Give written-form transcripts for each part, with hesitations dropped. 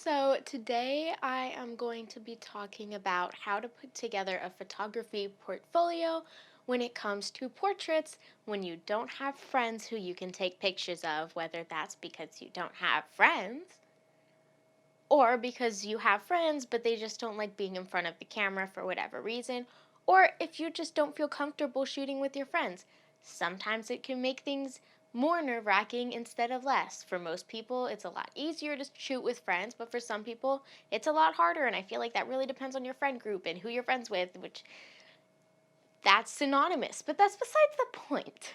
So, today I am going to be talking about how to put together a photography portfolio when it comes to portraits when you don't have friends who you can take pictures of, whether that's because you don't have friends or because you have friends but they just don't like being in front of the camera for whatever reason, or if you just don't feel comfortable shooting with your friends. Sometimes it can make things more nerve wracking instead of less. For most people, it's a lot easier to shoot with friends, but for some people, it's a lot harder. And I feel like that really depends on your friend group and who you're friends with, which that's synonymous, but that's besides the point.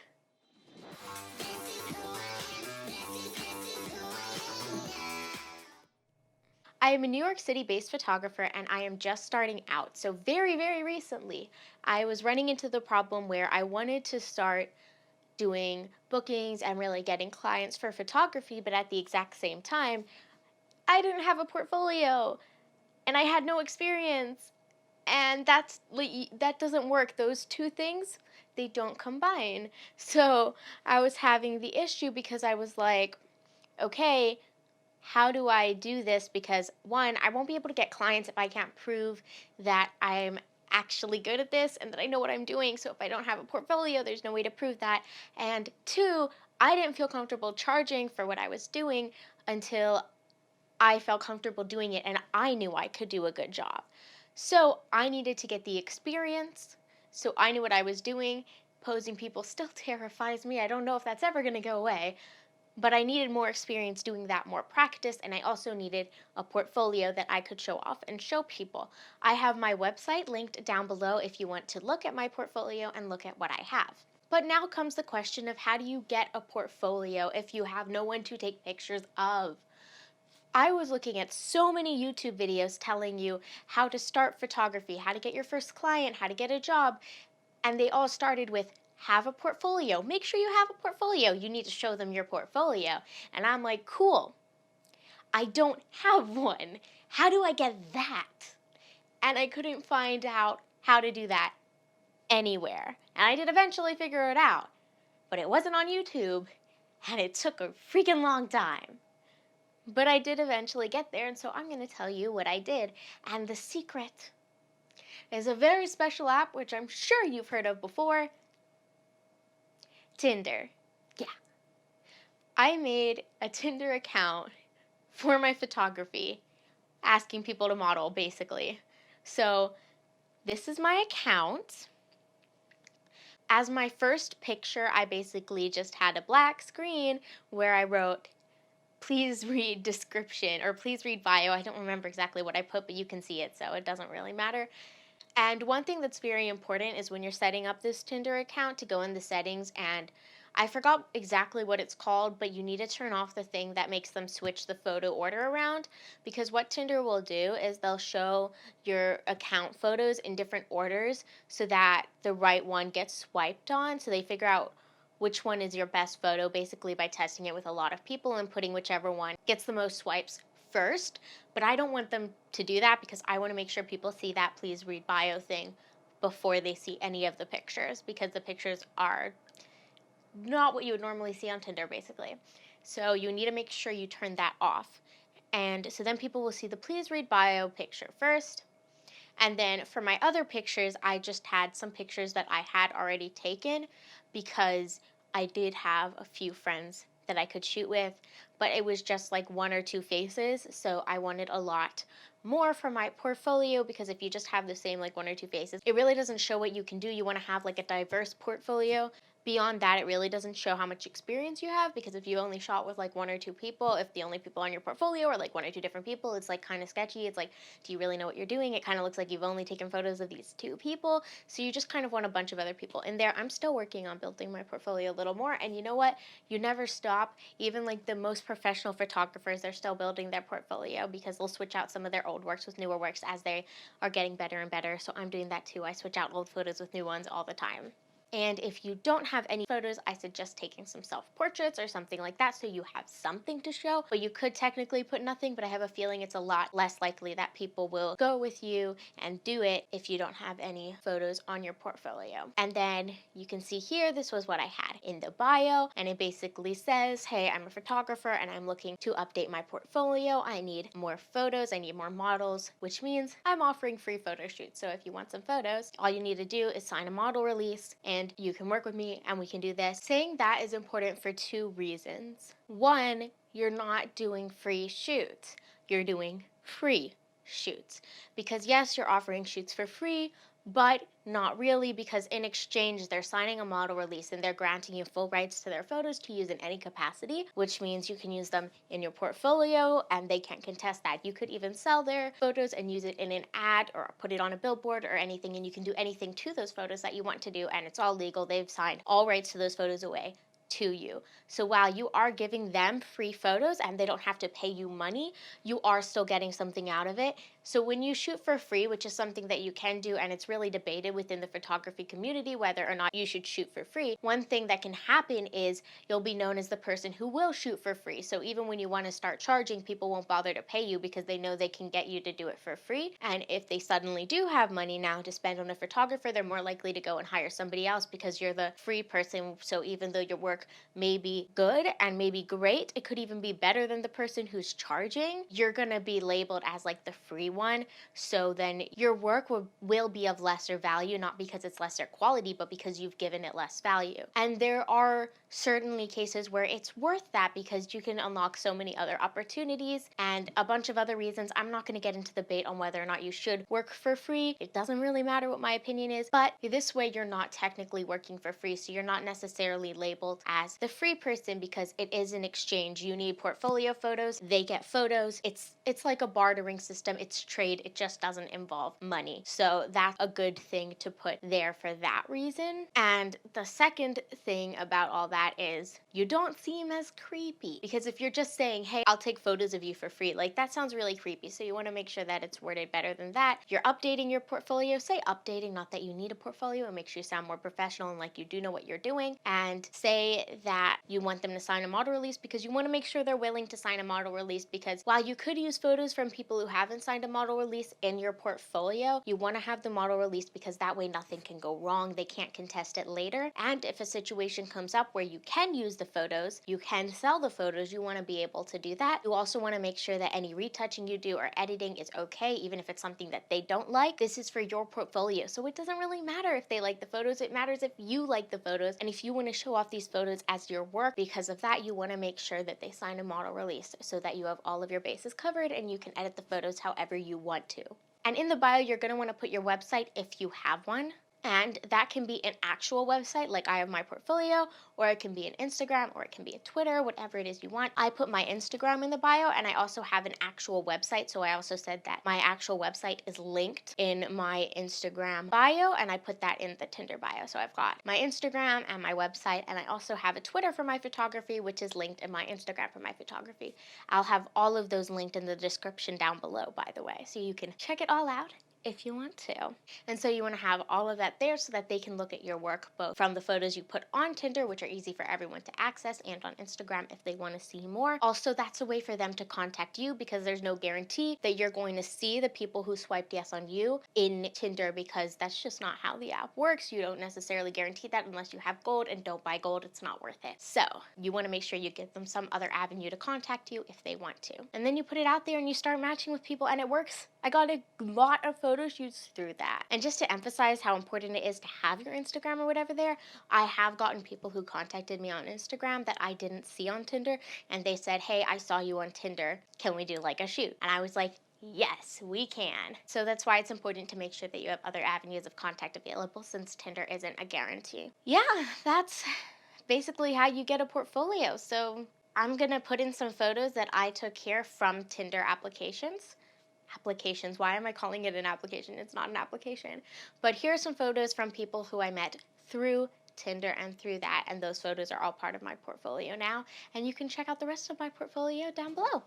I am a New York City based photographer and I am just starting out. So, very, very recently, I was running into the problem where I wanted to start doing bookings and really getting clients for photography, but at the exact same time, I didn't have a portfolio and I had no experience. And that doesn't work. Those two things, they don't combine. So, I was having the issue because I was like, okay, how do I do this? Because one, I won't be able to get clients if I can't prove that I'm actually good at this and that I know what I'm doing. So if I don't have a portfolio, there's no way to prove that. And two, I didn't feel comfortable charging for what I was doing until I felt comfortable doing it and I knew I could do a good job. So I needed to get the experience. So I knew what I was doing. Posing people still terrifies me. I don't know if that's ever going to go away, but I needed more experience doing that, more practice, and I also needed a portfolio that I could show off and show people. I have my website linked down below if you want to look at my portfolio and look at what I have. But now comes the question of how do you get a portfolio if you have no one to take pictures of? I was looking at so many YouTube videos telling you how to start photography, how to get your first client, how to get a job, and they all started with have a portfolio. Make sure you have a portfolio. You need to show them your portfolio. And I'm like, cool. I don't have one. How do I get that? And I couldn't find out how to do that anywhere. And I did eventually figure it out, but it wasn't on YouTube, and it took a freaking long time. But I did eventually get there, and so I'm going to tell you what I did. And the secret is a very special app, which I'm sure you've heard of before, Tinder. Yeah. I made a Tinder account for my photography, asking people to model basically. So, this is my account. As my first picture, I basically just had a black screen where I wrote, please read description or please read bio. I don't remember exactly what I put, but you can see it, so it doesn't really matter. And one thing that's very important is when you're setting up this Tinder account to go in the settings, and I forgot exactly what it's called, but you need to turn off the thing that makes them switch the photo order around, because what Tinder will do is they'll show your account photos in different orders so that the right one gets swiped on, so they figure out which one is your best photo basically by testing it with a lot of people and putting whichever one gets the most swipes first. But I don't want them to do that because I want to make sure people see that please read bio thing before they see any of the pictures, because the pictures are not what you would normally see on Tinder basically. So you need to make sure you turn that off. And so then people will see the please read bio picture first. And then for my other pictures, I just had some pictures that I had already taken because I did have a few friends that I could shoot with, but it was just like one or two faces. So I wanted a lot more for my portfolio, because if you just have the same like one or two faces, it really doesn't show what you can do. You want to have like a diverse portfolio. Beyond that, it really doesn't show how much experience you have, because if you only shot with like one or two people, if the only people on your portfolio are like one or two different people, it's like kind of sketchy. It's like, do you really know what you're doing? It kind of looks like you've only taken photos of these two people. So you just kind of want a bunch of other people in there. I'm still working on building my portfolio a little more. And you know what? You never stop. Even like the most professional photographers, they're still building their portfolio because they'll switch out some of their old works with newer works as they are getting better and better. So I'm doing that too. I switch out old photos with new ones all the time. And if you don't have any photos, I suggest taking some self-portraits or something like that so you have something to show. But you could technically put nothing, but I have a feeling it's a lot less likely that people will go with you and do it if you don't have any photos on your portfolio. And then you can see here, this was what I had in the bio, and it basically says, hey, I'm a photographer and I'm looking to update my portfolio. I need more photos, I need more models, which means I'm offering free photo shoots. So if you want some photos, all you need to do is sign a model release and you can work with me and we can do this. Saying that is important for two reasons. One, you're not doing free shoots, you're doing free shoots. Because yes, you're offering shoots for free, but not really, because in exchange they're signing a model release and they're granting you full rights to their photos to use in any capacity, which means you can use them in your portfolio and they can't contest that. You could even sell their photos and use it in an ad or put it on a billboard or anything, and you can do anything to those photos that you want to do, and it's all legal. They've signed all rights to those photos away to you. So while you are giving them free photos and they don't have to pay you money, you are still getting something out of it. So when you shoot for free, which is something that you can do, and it's really debated within the photography community whether or not you should shoot for free, one thing that can happen is you'll be known as the person who will shoot for free. So even when you want to start charging, people won't bother to pay you because they know they can get you to do it for free. And if they suddenly do have money now to spend on a photographer, they're more likely to go and hire somebody else because you're the free person. So even though your work may be good and maybe great, it could even be better than the person who's charging, you're going to be labeled as like the free one. So then your work will be of lesser value, not because it's lesser quality, but because you've given it less value. And there are certainly cases where it's worth that because you can unlock so many other opportunities and a bunch of other reasons. I'm not going to get into the debate on whether or not you should work for free. It doesn't really matter what my opinion is, but this way you're not technically working for free, so you're not necessarily labeled as the free person because it is an exchange. You need portfolio photos, they get photos. It's like a bartering system. It's trade. It just doesn't involve money. So that's a good thing to put there for that reason. And the second thing about all that is you don't seem as creepy, because if you're just saying, hey, I'll take photos of you for free, like that sounds really creepy. So you want to make sure that it's worded better than that. You're updating your portfolio. Say updating, not that you need a portfolio. It makes you sound more professional and like you do know what you're doing. And say that you want them to sign a model release because you want to make sure they're willing to sign a model release, because while you could use photos from people who haven't signed a model release in your portfolio, you want to have the model release because that way nothing can go wrong. They can't contest it later. And if a situation comes up where you can use the photos, you can sell the photos, you want to be able to do that. You also want to make sure that any retouching you do or editing is okay, even if it's something that they don't like. This is for your portfolio, so it doesn't really matter if they like the photos. It matters if you like the photos, and if you want to show off these photos as your work. Because of that, you want to make sure that they sign a model release so that you have all of your bases covered and you can edit the photos however you want to. And in the bio, you're going to want to put your website if you have one. And that can be an actual website, like I have my portfolio, or it can be an Instagram, or it can be a Twitter, whatever it is you want. I put my Instagram in the bio, and I also have an actual website. So I also said that my actual website is linked in my Instagram bio, and I put that in the Tinder bio. So I've got my Instagram and my website, and I also have a Twitter for my photography, which is linked in my Instagram for my photography. I'll have all of those linked in the description down below, by the way, so you can check it all out if you want to. And so you want to have all of that there so that they can look at your work, both from the photos you put on Tinder, which are easy for everyone to access, and on Instagram if they want to see more. Also, that's a way for them to contact you, because there's no guarantee that you're going to see the people who swiped yes on you in Tinder, because that's just not how the app works. You don't necessarily guarantee that unless you have gold, and don't buy gold, it's not worth it. So you want to make sure you give them some other avenue to contact you if they want to. And then you put it out there and you start matching with people, and it works. I got a lot of photo shoots through that. And just to emphasize how important it is to have your Instagram or whatever there, I have gotten people who contacted me on Instagram that I didn't see on Tinder, and they said, hey, I saw you on Tinder. Can we do like a shoot? And I was like, yes, we can. So that's why it's important to make sure that you have other avenues of contact available, since Tinder isn't a guarantee. Yeah, that's basically how you get a portfolio. So I'm gonna put in some photos that I took here from Tinder applications. Why am I calling it an application? It's not an application. But here are some photos from people who I met through Tinder and through that, and those photos are all part of my portfolio now, and you can check out the rest of my portfolio down below.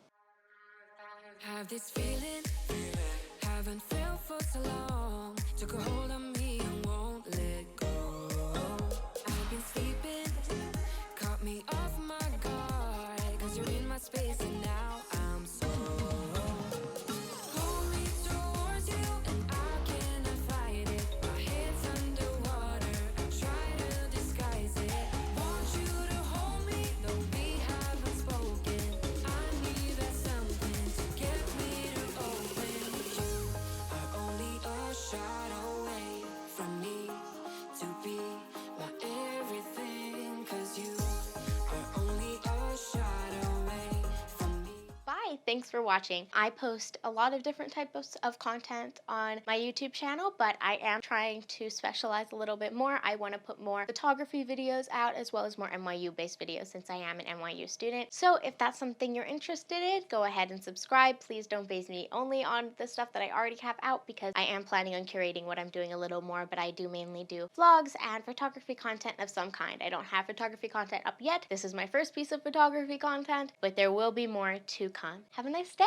Have this feeling, haven't felt for so long. Took a hold on me and won't let go. thanks for watching. I post a lot of different types of content on my YouTube channel, but I am trying to specialize a little bit more. I want to put more photography videos out as well as more NYU based videos since I am an NYU student. So if that's something you're interested in, go ahead and subscribe. Please don't base me only on the stuff that I already have out because I am planning on curating what I'm doing a little more, but I do mainly do vlogs and photography content of some kind. I don't have photography content up yet. This is my first piece of photography content, but there will be more to come. Have a nice day.